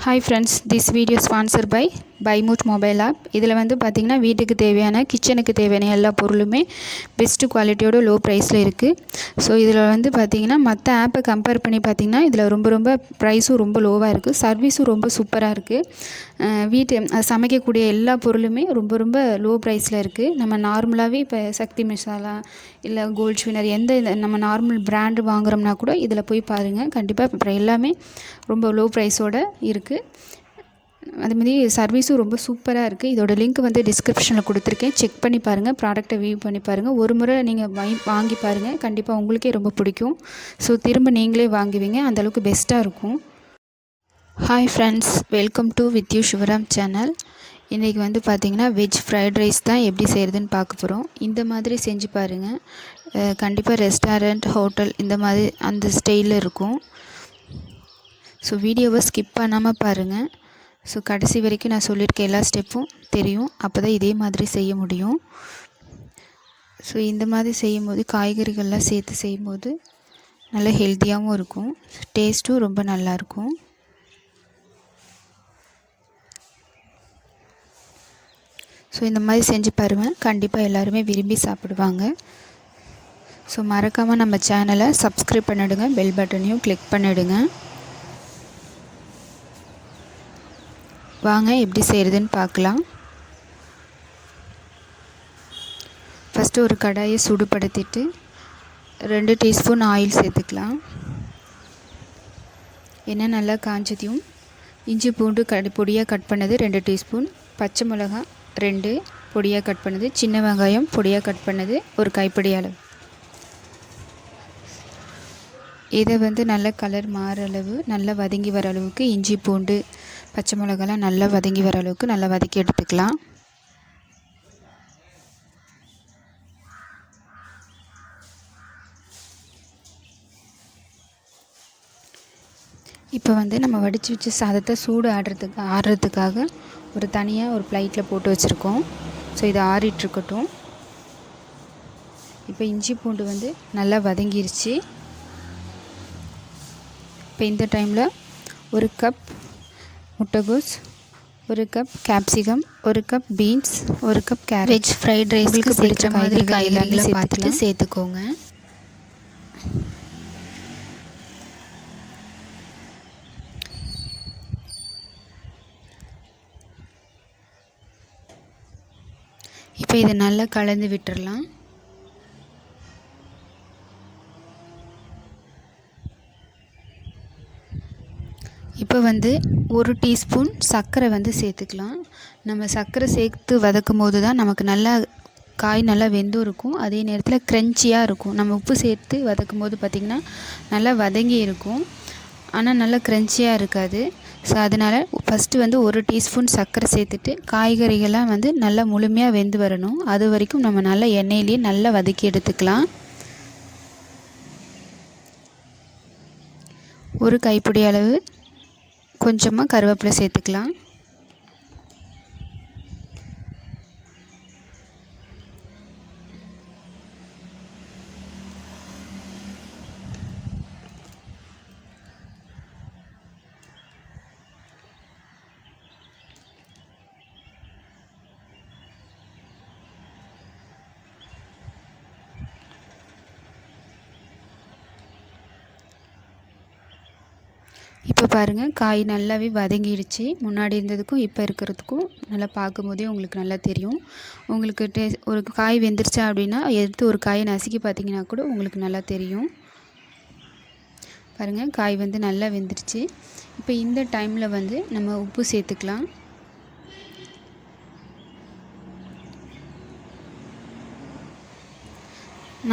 Hi friends, this video is sponsored by Buymoot mobile app. இதில் வந்து பார்த்திங்கன்னா வீட்டுக்கு தேவையான கிச்சனுக்கு தேவையான எல்லா பொருளுமே பெஸ்ட்டு குவாலிட்டியோட லோ ப்ரைஸில் இருக்குது. ஸோ இதில் வந்து பார்த்திங்கன்னா மற்ற ஆப்பை கம்பேர் பண்ணி பார்த்திங்கன்னா இதில் ரொம்ப ப்ரைஸும் ரொம்ப லோவாக இருக்குது, சர்வீஸும் ரொம்ப சூப்பராக இருக்குது. சமைக்கக்கூடிய எல்லா பொருளுமே ரொம்ப லோ ப்ரைஸில் இருக்குது. நம்ம நார்மலாகவே இப்போ சக்தி மசாலா இல்லை கோல்ட் வினர் நம்ம நார்மல் பிராண்டு வாங்குகிறோம்னா கூட இதில் போய் பாருங்கள், கண்டிப்பாக அப்புறம் எல்லாமே ரொம்ப லோ ப்ரைஸோடு இருக்குது. அதுமாதிரி சர்வீஸும் ரொம்ப சூப்பராக இருக்குது. இதோட லிங்க் வந்து டிஸ்கிரிப்ஷனில் கொடுத்துருக்கேன், செக் பண்ணி பாருங்கள், ப்ராடக்ட்டை வியூ பண்ணி பாருங்கள். ஒரு முறை நீங்கள் வாங்கி பாருங்கள், கண்டிப்பாக உங்களுக்கே ரொம்ப பிடிக்கும். ஸோ திரும்ப நீங்களே வாங்குவீங்க, அந்தளவுக்கு பெஸ்ட்டாக இருக்கும். Hi friends, welcome to with you Sivaram channel. இன்றைக்கி வந்து பார்த்திங்கன்னா வெஜ் ஃப்ரைட் ரைஸ் தான் எப்படி செய்கிறதுன்னு பார்க்க போகிறோம். இந்த மாதிரி செஞ்சு பாருங்கள், கண்டிப்பாக ரெஸ்டாரண்ட் ஹோட்டல் இந்த மாதிரி அந்த ஸ்டைலில் இருக்கும். ஸோ வீடியோவை ஸ்கிப் பண்ணாமல் பாருங்கள். ஸோ கடைசி வரைக்கும் நான் சொல்லியிருக்க எல்லா ஸ்டெப்பும் தெரியும், அப்போ தான் இதே மாதிரி செய்ய முடியும். ஸோ இந்த மாதிரி செய்யும்போது காய்கறிகள்லாம் சேர்த்து செய்யும்போது நல்லா ஹெல்த்தியாகவும் இருக்கும், டேஸ்ட்டும் ரொம்ப நல்லாயிருக்கும். ஸோ இந்த மாதிரி செஞ்சு பாருங்கள், கண்டிப்பாக எல்லாருமே விரும்பி சாப்பிடுவாங்க. ஸோ மறக்காமல் நம்ம சேனலை சப்ஸ்கிரைப் பண்ணிவிடுங்க, பெல் பட்டனையும் கிளிக் பண்ணிவிடுங்க. வாங்க எப்படி செய்கிறதுன்னு பார்க்கலாம். ஃபஸ்ட்டு ஒரு கடாயை சூடுபடுத்திட்டு 2 டீஸ்பூன் ஆயில் சேர்த்துக்கலாம். எண்ணெய் நல்லா காஞ்சதையும் இஞ்சி பூண்டு பொடியாக கட் பண்ணது 2 டீஸ்பூன், பச்சை மிளகா 2 பொடியாக கட் பண்ணது, சின்ன வெங்காயம் பொடியாக கட் பண்ணது ஒரு கைப்பிடி அளவு. இதை வந்து நல்ல கலர் மாற அளவு நல்லா வதங்கி வர அளவுக்கு இஞ்சி பூண்டு பச்சை மிளகாலாம் நல்லா வதங்கி வர அளவுக்கு நல்லா வதக்கி எடுத்துக்கலாம். இப்போ வந்து நம்ம வடித்து வச்ச சாதத்தை சூடு ஆடுறதுக்காக ஒரு தனியாக ஒரு பிளேட்டில் போட்டு வச்சுருக்கோம். ஸோ இது ஆறிட்டுருக்கட்டும். இப்போ இஞ்சி பூண்டு வந்து நல்லா வதங்கிருச்சு. இப்போ இந்த டைமில் 1 கப் முட்டைகோஸ், 1 cup capsicum, 1 cup beans, 1 cup carrot. Veg fried ரைஸ்க்கு பிடிச்ச மாதிரி காய்கறிகளை பார்த்துட்டு சேர்த்துக்கோங்க. இப்போ இதை நல்லா கலந்து விட்டுறலாம். இப்போ வந்து 1 டீஸ்பூன் சர்க்கரை வந்து சேர்த்துக்கலாம். நம்ம சர்க்கரை சேர்த்து வதக்கும் போது தான் நமக்கு நல்லா காய் நல்லா வெந்தும் இருக்கும், அதே நேரத்தில் க்ரன்ச்சியாக இருக்கும். நம்ம உப்பு சேர்த்து வதக்கும் போது பார்த்திங்கன்னா நல்லா வதங்கி இருக்கும், ஆனால் நல்லா க்ரன்ச்சியாக இருக்காது. ஸோ அதனால் ஃபஸ்ட்டு வந்து 1 டீஸ்பூன் சர்க்கரை சேர்த்துட்டு காய்கறிகள்லாம் வந்து நல்லா முழுமையாக வெந்து வரணும், அது வரைக்கும் நம்ம நல்லா எண்ணெயிலேயே நல்லா வதக்கி எடுத்துக்கலாம். ஒரு கைப்பிடி அளவு கொஞ்சமாக கருவேப்பிலை சேர்த்துக்கலாம். இப்போ பாருங்கள், காய் நல்லாவே வதங்கிடுச்சு. முன்னாடி இருந்ததுக்கும் இப்போ இருக்கிறதுக்கும் நல்லா பார்க்கும்போதே உங்களுக்கு நல்லா தெரியும். உங்களுக்கு ஒரு காய் வெந்துருச்சா அப்படின்னா எடுத்து ஒரு காயை நசுக்கி பார்த்திங்கன்னா கூட உங்களுக்கு நல்லா தெரியும். பாருங்கள், காய் வந்து நல்லா வெந்துருச்சு. இப்போ இந்த டைமில் வந்து நம்ம உப்பு சேர்த்துக்கலாம்.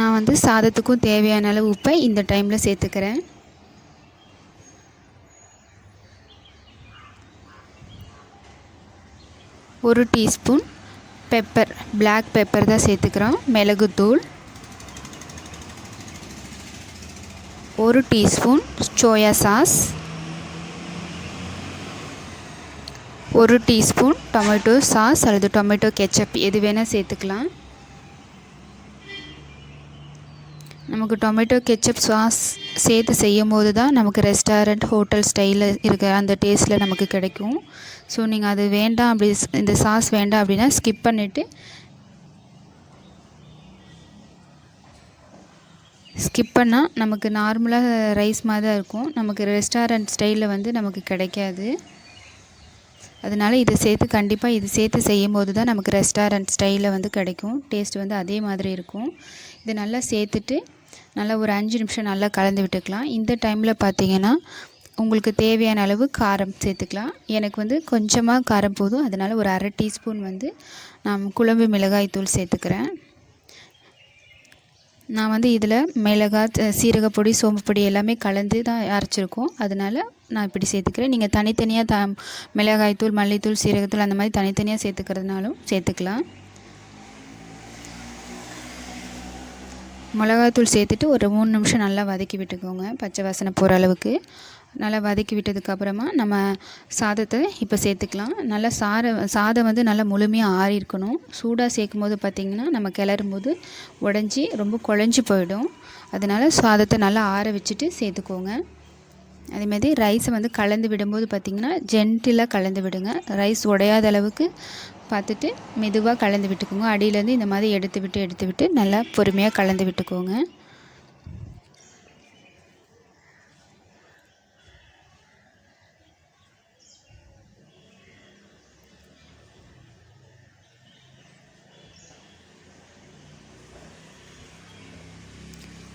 நான் வந்து சாதத்துக்கும் தேவையான அளவு உப்பை இந்த டைமில் சேர்த்துக்கிறேன். ஒரு டீஸ்பூன் பெப்பர், பிளாக் பெப்பர் தான் சேர்த்துக்கிறோம். மிளகுத்தூள் 1 teaspoon soya sauce, 1 teaspoon tomato sauce அல்லது டொமேட்டோ கெச்சப் எது வேணால் சேர்த்துக்கலாம். நமக்கு டொமேட்டோ கெச்சப் சாஸ் சேர்த்து செய்யும் போது தான் நமக்கு ரெஸ்டாரண்ட் ஹோட்டல் ஸ்டைலில் இருக்க அந்த டேஸ்ட்டில் நமக்கு கிடைக்கும். ஸோ நீங்கள் அது வேண்டாம், அப்படி இந்த சாஸ் வேண்டாம் அப்படின்னா ஸ்கிப் பண்ணிவிட்டு பண்ணால் நமக்கு நார்மலாக ரைஸ் மாதிரி தான் இருக்கும். நமக்கு ரெஸ்டாரண்ட் ஸ்டைலில் வந்து நமக்கு கிடைக்காது. அதனால் இதை சேர்த்து கண்டிப்பாக இது சேர்த்து செய்யும்போது தான் நமக்கு ரெஸ்டாரண்ட் ஸ்டைலில் வந்து கிடைக்கும். டேஸ்ட் வந்து அதே மாதிரி இருக்கும். இதை நல்லா சேர்த்துட்டு நல்லா ஒரு 5 நிமிஷம் நல்லா கலந்து விட்டுக்கலாம். இந்த டைமில் பார்த்திங்கன்னா உங்களுக்கு தேவையான அளவு காரம் சேர்த்துக்கலாம். எனக்கு வந்து கொஞ்சமாக காரம் போதும். அதனால் ஒரு 1/2 டீஸ்பூன் வந்து நான் குழம்பு மிளகாய் தூள் சேர்த்துக்கிறேன். நான் வந்து இதில் மிளகாய், சீரகப்பொடி, சோம்பு பொடி எல்லாமே கலந்து தான் அரைச்சிருக்கோம். அதனால் நான் இப்படி சேர்த்துக்கிறேன். நீங்கள் தனித்தனியாக மிளகாய்த்தூள், மல்லித்தூள், சீரகத்தூள் அந்த மாதிரி தனித்தனியாக சேர்த்துக்கிறதுனாலும் சேர்த்துக்கலாம். மிளகாய்த்தூள் சேர்த்துட்டு ஒரு 3 நிமிஷம் நல்லா வதக்கி விட்டுக்கோங்க, பச்சை வாசனை போகிற அளவுக்கு. நல்லா வதக்கி விட்டதுக்கப்புறமா நம்ம சாதத்தை இப்போ சேர்த்துக்கலாம். நல்லா சாதம் வந்து நல்லா முழுமையாக ஆறி இருக்கணும். சூடாக சேர்க்கும் போது பார்த்திங்கன்னா நம்ம கிளறும் போது உடஞ்சி ரொம்ப குழஞ்சி போயிடும். அதனால் சாதத்தை நல்லா ஆற வச்சுட்டு சேர்த்துக்கோங்க. அதேமாதிரி ரைஸை வந்து கலந்து விடும்போது பார்த்திங்கன்னா ஜென்டிலாக கலந்து விடுங்க. ரைஸ் உடையாத அளவுக்கு பார்த்துட்டு மெதுவாக கலந்து விட்டுக்கோங்க. அடியிலேருந்து இந்த மாதிரி எடுத்து விட்டு நல்லா பொறுமையாக கலந்து விட்டுக்கோங்க.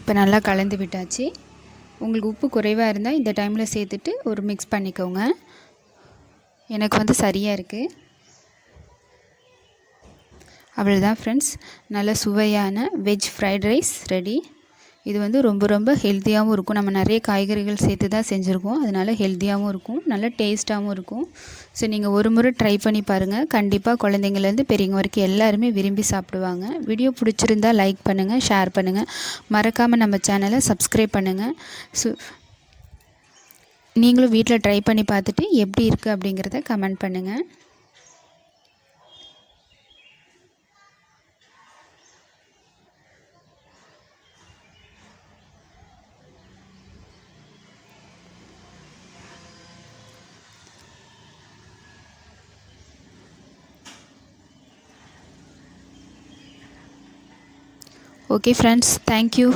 இப்போ நல்லா கலந்து விட்டாச்சு. உங்களுக்கு உப்பு குறைவாக இருந்தால் இந்த டைமில் சேர்த்துட்டு ஒரு மிக்ஸ் பண்ணிக்கோங்க. எனக்கு வந்து சரியாக இருக்குது. அவ்வளோதான் ஃப்ரெண்ட்ஸ், நல்ல சுவையான வெஜ் ஃப்ரைட் ரைஸ் ரெடி. இது வந்து ரொம்ப ரொம்ப ஹெல்த்தியாகவும் இருக்கும். நம்ம நிறைய காய்கறிகள் சேர்த்து தான் செஞ்சுருக்கோம். அதனால் ஹெல்த்தியாகவும் இருக்கும், நல்ல டேஸ்ட்டாகவும் இருக்கும். ஸோ நீங்கள் ஒரு முறை ட்ரை பண்ணி பாருங்கள். கண்டிப்பாக குழந்தைங்கள்லேருந்து பெரியவங்க வரைக்கும் எல்லாருமே விரும்பி சாப்பிடுவாங்க. வீடியோ பிடிச்சிருந்தால் லைக் பண்ணுங்கள், ஷேர் பண்ணுங்கள். மறக்காமல் நம்ம சேனலை சப்ஸ்கிரைப் பண்ணுங்கள். ஸோ நீங்களும் வீட்டில் ட்ரை பண்ணி பார்த்துட்டு எப்படி இருக்குது அப்படிங்கிறத கமெண்ட் பண்ணுங்கள். Okay friends, thank you.